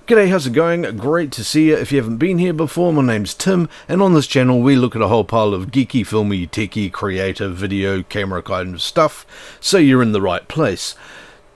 G'day, how's it going? Great to see you. If you haven't been here before, my name's Tim, and on this channel we look at a whole pile of geeky, filmy, techie, creative, video, camera kind of stuff, so you're in the right place.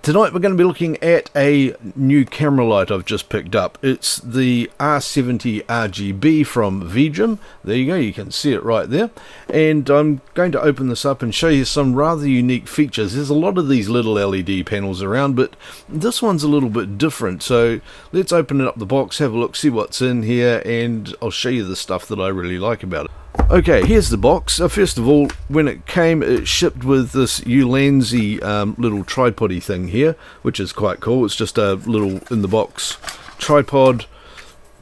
Tonight we're going to be looking at a new camera light I've just picked up. It's the R70 RGB from VIJIM. There you go, you can see it right there. And I'm going to open this up and show you some rather unique features. There's a lot of these little LED panels around, but this one's a little bit different. So let's open it up the box, have a look, see what's in here, and I'll show you the stuff that I really like about it. Okay, here's the box. First of all, when it came, it shipped with this ULANZI little tripod-y thing here, which is quite cool. It's just a little in-the-box tripod,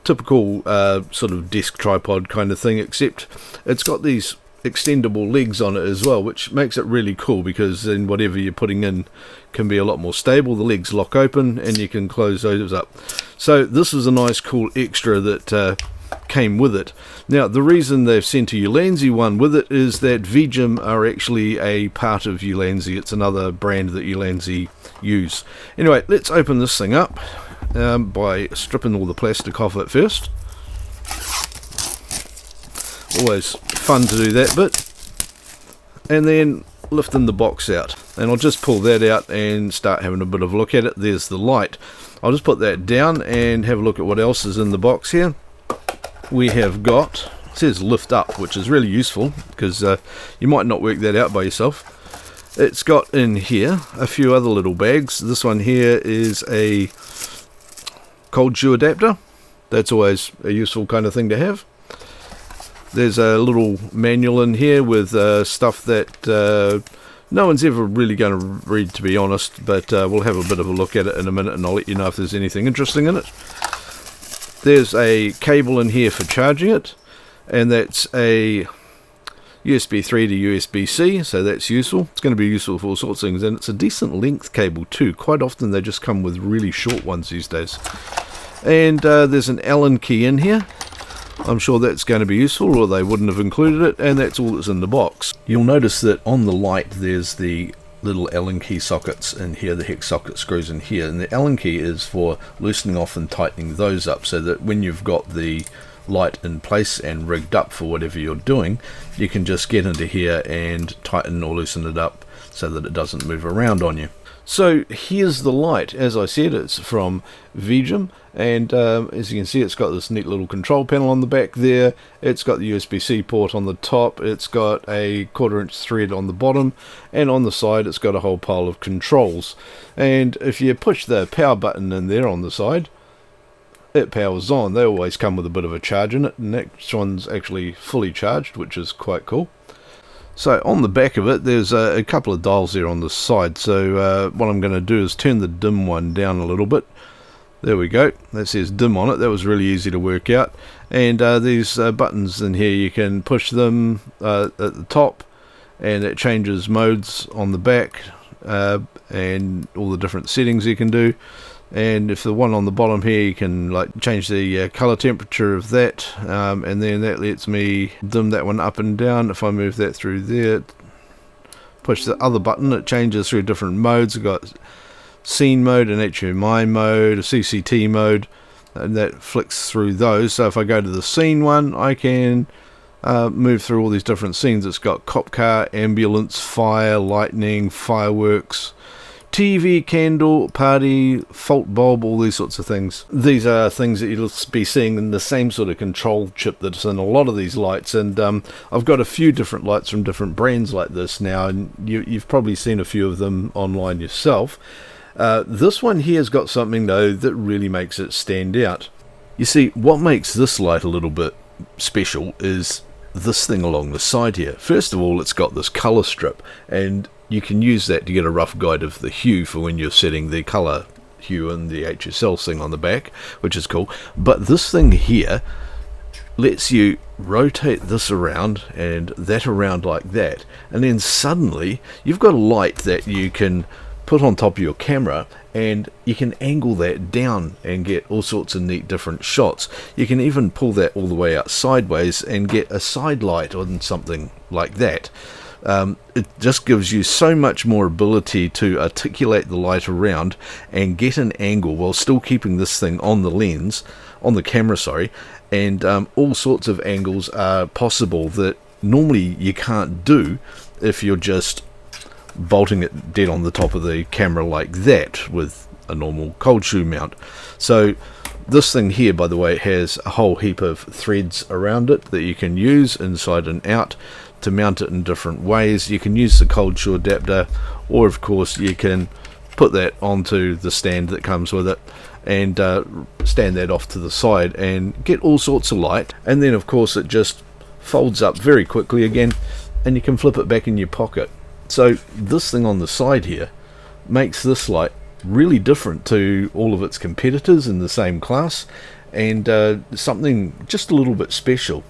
typical sort of desk tripod kind of thing, except it's got these extendable legs on it as well, which makes it really cool because then whatever you're putting in can be a lot more stable. The legs lock open and you can close those up. So this is a nice cool extra that came with it. Now the reason they've sent a ULANZI one with it is that VIJIM are actually a part of ULANZI. It's another brand that ULANZI use. Anyway, let's open this thing up by stripping all the plastic off it first. Always fun to do that bit. And then lifting the box out, and I'll just pull that out and start having a bit of a look at it. There's the light. I'll just put that down and have a look at what else is in the box here. We have got, it says lift up, which is really useful because you might not work that out by yourself. It's got in here a few other little bags. This one here is a cold shoe adapter. That's always a useful kind of thing to have. There's a little manual in here with stuff that no one's ever really going to read, to be honest, but we'll have a bit of a look at it in a minute and I'll let you know if there's anything interesting in it. There's a cable in here for charging it, and that's a USB 3 to USB-C, so that's useful. It's going to be useful for all sorts of things, and it's a decent length cable too. Quite often they just come with really short ones these days. And there's an Allen key in here. I'm sure that's going to be useful, or they wouldn't have included it, and that's all that's in the box. You'll notice that on the light there's the little Allen key sockets in here, the hex socket screws in here, and the Allen key is for loosening off and tightening those up so that when you've got the light in place and rigged up for whatever you're doing, you can just get into here and tighten or loosen it up so that it doesn't move around on you. So here's the light. As I said, it's from VIJIM, and as you can see, it's got this neat little control panel on the back there. It's got the USB-C port on the top. It's got a 1/4-inch thread on the bottom, and on the side it's got a whole pile of controls. And if you push the power button in there on the side, it powers on. They always come with a bit of a charge in it, and that one's actually fully charged, which is quite cool. So on the back of it, there's a couple of dials there on the side. So what I'm going to do is turn the dim one down a little bit. There we go. That says dim on it. That was really easy to work out. And these buttons in here, you can push them at the top, and it changes modes on the back and all the different settings you can do. And if the one on the bottom here, you can like change the color temperature of that, and then that lets me dim that one up and down. If I move that through there, push the other button, it changes through different modes. I've got scene mode, an HMI mode, a CCT mode, and that flicks through those. So if I go to the scene one, I can move through all these different scenes. It's got cop car, ambulance, fire, lightning, fireworks, TV, candle, party, fault bulb, all these sorts of things. These are things that you'll be seeing in the same sort of control chip that's in a lot of these lights, and I've got a few different lights from different brands like this now, and you've probably seen a few of them online yourself. This one here has got something though that really makes it stand out. You see, what makes this light a little bit special is this thing along the side here. First of all, it's got this color strip, and you can use that to get a rough guide of the hue for when you're setting the color hue and the HSL thing on the back, which is cool. But this thing here lets you rotate this around and that around like that, and then suddenly you've got a light that you can put on top of your camera, and you can angle that down and get all sorts of neat different shots. You can even pull that all the way out sideways and get a side light on something like that. It just gives you so much more ability to articulate the light around and get an angle while still keeping this thing on the lens, on the camera, sorry, and all sorts of angles are possible that normally you can't do if you're just bolting it dead on the top of the camera like that with a normal cold shoe mount. So this thing here, by the way, has a whole heap of threads around it that you can use inside and out to mount it in different ways. You can use the cold shoe adapter, or of course you can put that onto the stand that comes with it and stand that off to the side and get all sorts of light. And then of course it just folds up very quickly again and you can flip it back in your pocket. So this thing on the side here makes this light really different to all of its competitors in the same class, and something just a little bit special,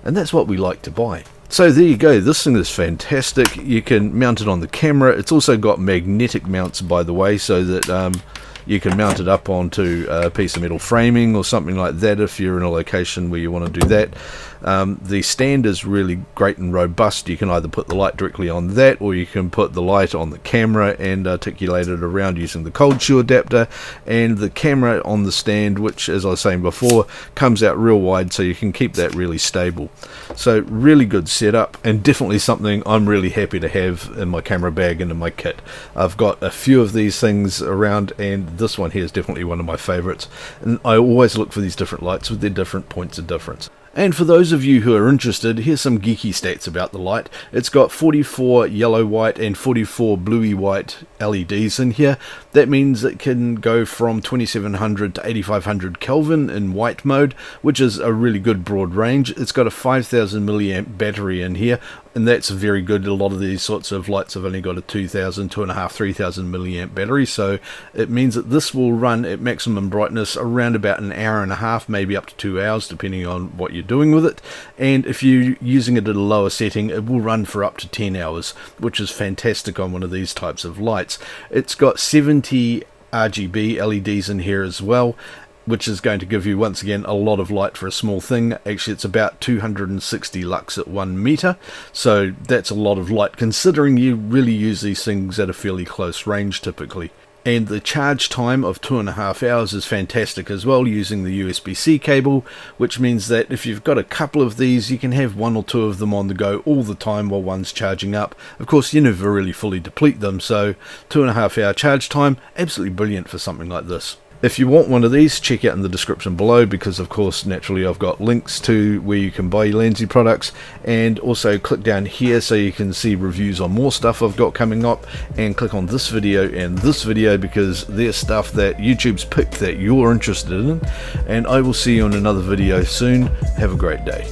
and that's what we like to buy. So there you go, this thing is fantastic. You can mount it on the camera. It's also got magnetic mounts, by the way, so that you can mount it up onto a piece of metal framing or something like that if you're in a location where you want to do that. The stand is really great and robust. You can either put the light directly on that, or you can put the light on the camera and articulate it around using the cold shoe adapter, and the camera on the stand, which, as I was saying before, comes out real wide so you can keep that really stable. So really good setup, and definitely something I'm really happy to have in my camera bag and in my kit. I've got a few of these things around, and this one here is definitely one of my favorites, and I always look for these different lights with their different points of difference. And for those of you who are interested, here's some geeky stats about the light. It's got 44 yellow white and 44 bluey white LEDs in here. That means it can go from 2700 to 8500 Kelvin in white mode, which is a really good broad range. It's got a 5000 milliamp battery in here, and that's very good. A lot of these sorts of lights have only got a 2000, 2.5, 3000 milliamp battery, so it means that this will run at maximum brightness around about an hour and a half, maybe up to 2 hours, depending on what you're doing with it. And if you're using it at a lower setting, it will run for up to 10 hours, which is fantastic on one of these types of lights. It's got 70 RGB LEDs in here as well, which is going to give you, once again, a lot of light for a small thing. Actually, it's about 260 lux at 1 meter, so that's a lot of light considering you really use these things at a fairly close range typically. And the charge time of 2.5 hours is fantastic as well, using the USB-C cable, which means that if you've got a couple of these, you can have one or two of them on the go all the time while one's charging up. Of course, you never really fully deplete them, so 2.5 hour charge time, absolutely brilliant for something like this. If you want one of these, check out in the description below, because of course naturally I've got links to where you can buy ULANZI products, and also click down here so you can see reviews on more stuff I've got coming up, and click on this video and this video because they're stuff that YouTube's picked that you're interested in. And I will see you on another video soon. Have a great day.